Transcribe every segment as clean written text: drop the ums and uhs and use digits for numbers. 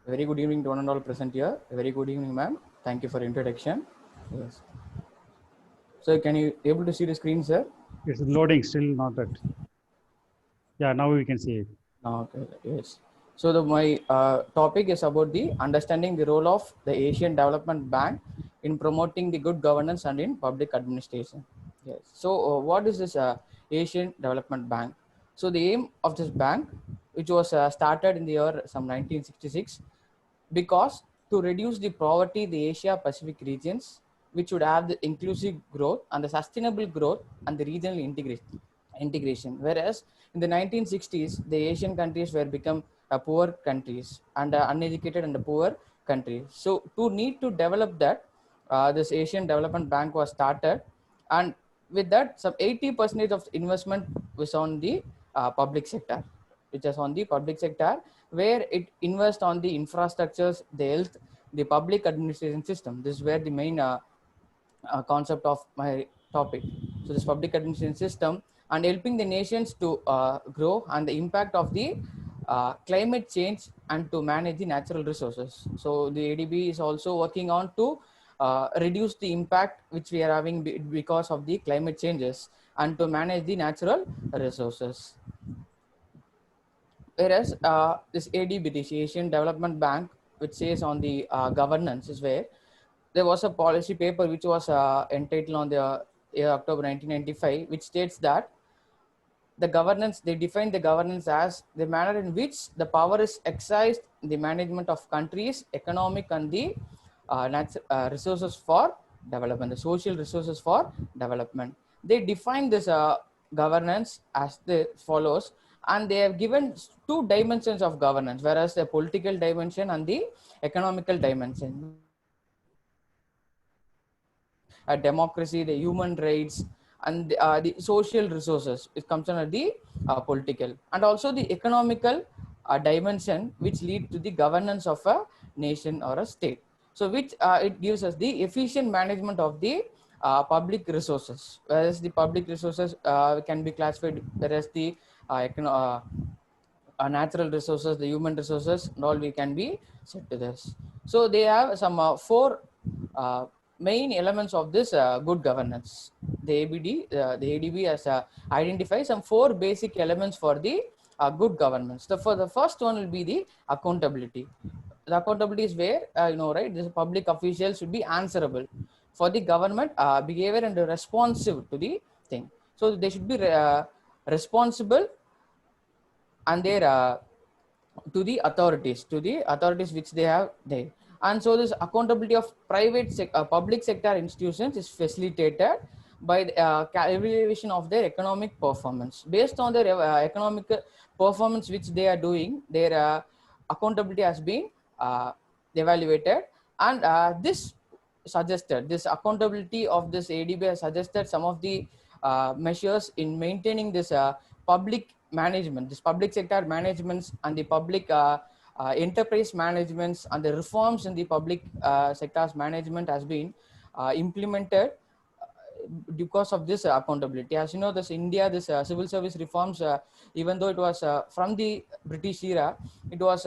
Very good evening to one and all present here. Very good evening, ma'am. Thank you for introduction. Yes. So can you able to see the screen, sir? It's loading, still not that. Yeah, now we can see it. Okay. Yes. So my topic is about the understanding the role of the Asian Development Bank in promoting the good governance and in public administration. Yes. So what is this Asian Development Bank? So the aim of this bank, which was started in the year some 1966, because to reduce the poverty in the Asia Pacific regions, which would have the inclusive growth and the sustainable growth and the regional integration. Whereas in the 1960s, the Asian countries were become poor countries and uneducated and poor countries. So to need to develop that, this Asian Development Bank was started, and with that, some 80% of investment was on the public sector, which is on the public sector, where it invests on the infrastructures, the health, the public administration system. This is where the main concept of my topic. So this public administration system and helping the nations to grow and the impact of the climate change and to manage the natural resources. So the ADB is also working on to reduce the impact which we are having because of the climate changes and to manage the natural resources. Whereas this ADB, this Asian Development Bank, which says on the governance, is where there was a policy paper which was entitled on the October 1995, which states that the governance, they define the governance as the manner in which the power is exercised in the management of countries, economic and the resources for development, the social resources for development. They define this governance as the follows, and they have given two dimensions of governance, whereas the political dimension and the economical dimension, whereas the political dimension is where democracy, the human rights, and the social resources. It comes under the political, and also the economical dimension, which lead to the governance of a nation or a state. So, which it gives us the efficient management of the public resources, whereas the public resources can be classified, whereas the natural resources, the human resources, and all we can be set to this. So they have some four uh, main elements of this good governance. The ADB has identified some four basic elements for the good governance. For the first one will be the accountability. The accountability is where right, this public officials should be answerable for the government behavior and responsive to the thing. So they should be responsible and their to the authorities which they have there. And so this accountability of public sector institutions is facilitated by the evaluation of their economic performance. Based on their economic performance which they are doing, their accountability has been uh, evaluated, and this accountability of this ADB has suggested some of the measures in maintaining this public management, this public sector managements and the public enterprise managements, and the reforms in the public sector's management has been implemented because of this accountability. As you know, this India, this civil service reforms, even though it was from the British era, it was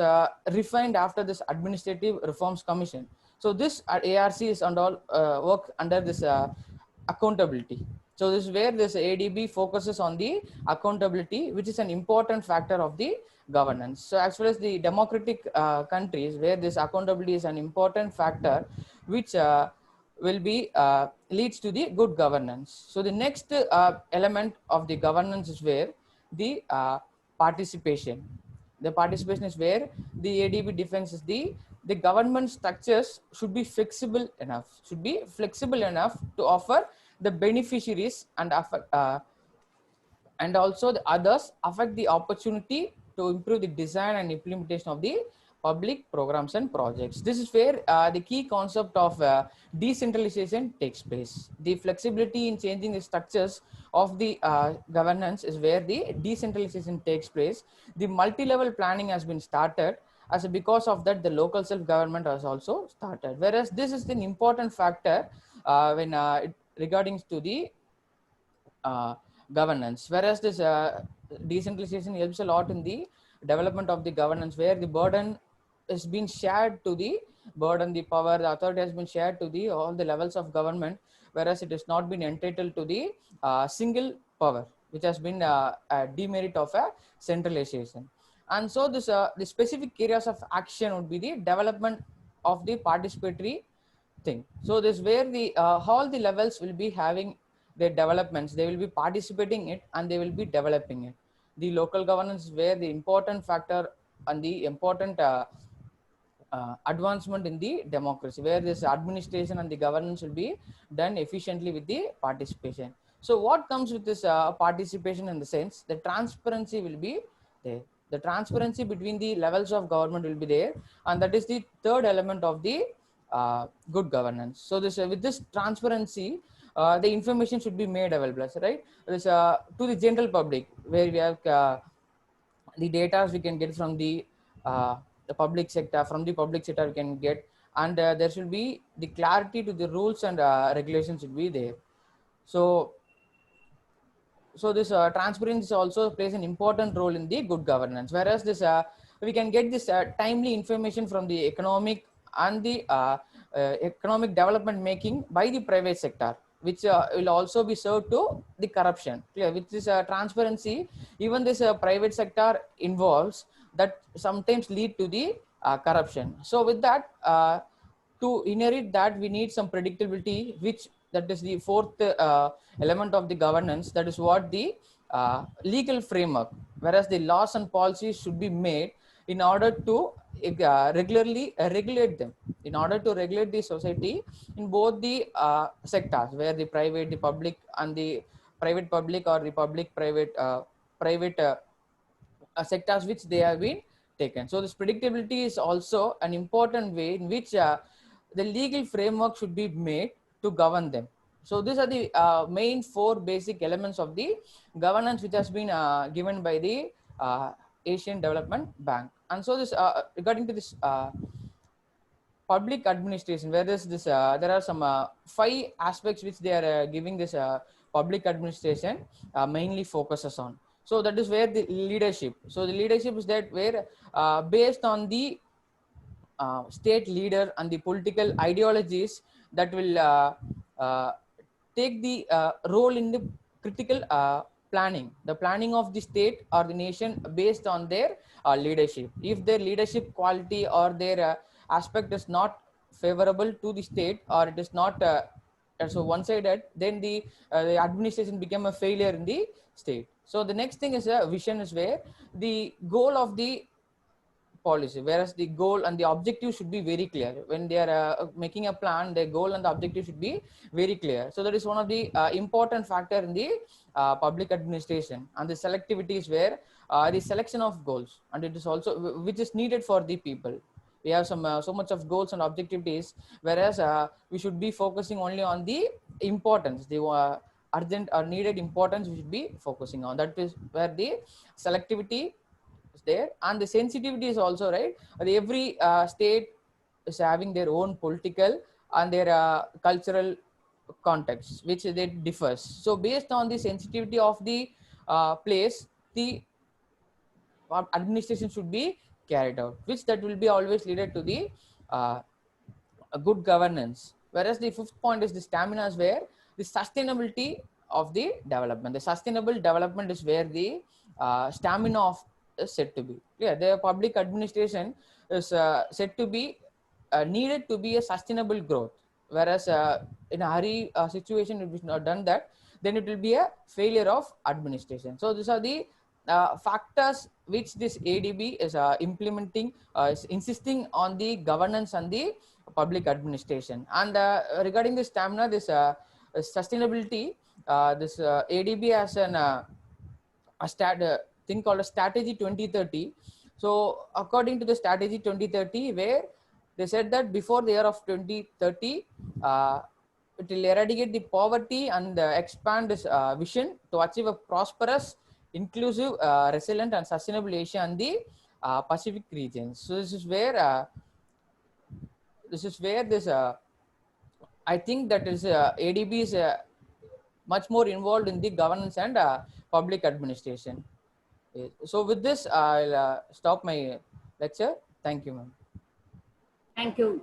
refined after this Administrative Reforms Commission. So this ARCs and all work under this accountability. So this is where this ADB focuses on the accountability, which is an important factor of the governance. So as well as the democratic countries, where this accountability is an important factor, which will be leads to the good governance. So the next element of the governance is where the participation. The participation is where the ADB defines is the government structures should be flexible enough to offer the beneficiaries and also the others affect the opportunity to improve the design and implementation of the public programs and projects. This is where the key concept of decentralization takes place. The flexibility in changing the structures of the governance is where the decentralization takes place. The multi-level planning has been started, as because of that the local self-government has also started, whereas this is an important factor when regarding to the uh, governance, whereas this decentralization helps a lot in the development of the governance, where the burden has been shared to the burden, the power, the authority has been shared to the all the levels of government, whereas it has not been entitled to the single power, which has been a demerit of a centralization. And so this the specific areas of action would be the development of the participatory thing. So this where the all the levels will be having their developments, they will be participating it and they will be developing it. The local governance where the important factor and the important advancement in the democracy, where this administration and the governance will be done efficiently with the participation. So what comes with this participation in the sense, the transparency will be there. The transparency between the levels of government will be there, and that is the third element of the good governance. So this with this transparency, the information should be made available, right? This to the general public, where we have the data we can get from the public sector. From the public sector we can get, and there should be the clarity to the rules and regulations should be there. So this transparency also plays an important role in the good governance, whereas this we can get this timely information from the economic and the economic development making by the private sector, which will also be served to the corruption. Clear? With this transparency, even this private sector involves that sometimes lead to the corruption. So with that, to inherit that, we need some predictability, which that is the fourth element of the governance. That is what the legal framework, whereas the laws and policies should be made in order to regularly regulate them, in order to regulate the society in both the sectors, where the private, the public, and the private public or the public private private sectors which they have been taken. So this predictability is also an important way in which the legal framework should be made to govern them. So these are the main four basic elements of the governance which has been given by the Asian Development Bank. And so this regarding to this public administration, where there are some five aspects which they are giving this public administration mainly focuses on. So that is where the leadership. So the leadership is that where based on the state leader and the political ideologies that will uh, take the role in the critical planning, the planning of the state or the nation based on their leadership. If their leadership quality or their aspect is not favorable to the state, or it is not so one-sided, then the administration become a failure in the state. So the next thing is a vision, is where the goal of the policy, whereas the goal and the objective should be very clear. When they are making a plan, their goal and the objective should be very clear. So that is one of the important factor in the public administration. And the selectivity is where the selection of goals, and it is also which is needed for the people. We have some so much of goals and objectives, whereas we should be focusing only on the importance, the urgent or needed importance we should be focusing on. That is where the selectivity is there. And the sensitivity is also right. Every state is having their own political and their cultural context, which they differs. So based on the sensitivity of the place, the administration should be carried out, which that will be always leaded to the uh, a good governance. Whereas the fifth point is the stamina, is where the sustainability of the development. The sustainable development is where the stamina of is said to be. Yeah, the public administration is said to be needed to be a sustainable growth. Whereas in a hurry situation, if it's not done that, then it will be a failure of administration. So these are the factors which this ADB is implementing, is insisting on the governance and the public administration. And regarding the stamina, this sustainability, this ADB has a thing called a strategy 2030. So according to the strategy 2030, where they said that before the year of 2030, it will eradicate the poverty and expand this vision to achieve a prosperous, inclusive, resilient, and sustainable Asia and the Pacific regions. So this is where this I think that is ADB is much more involved in the governance and public administration. So with this, I'll stop my lecture. Thank you, ma'am. Thank you.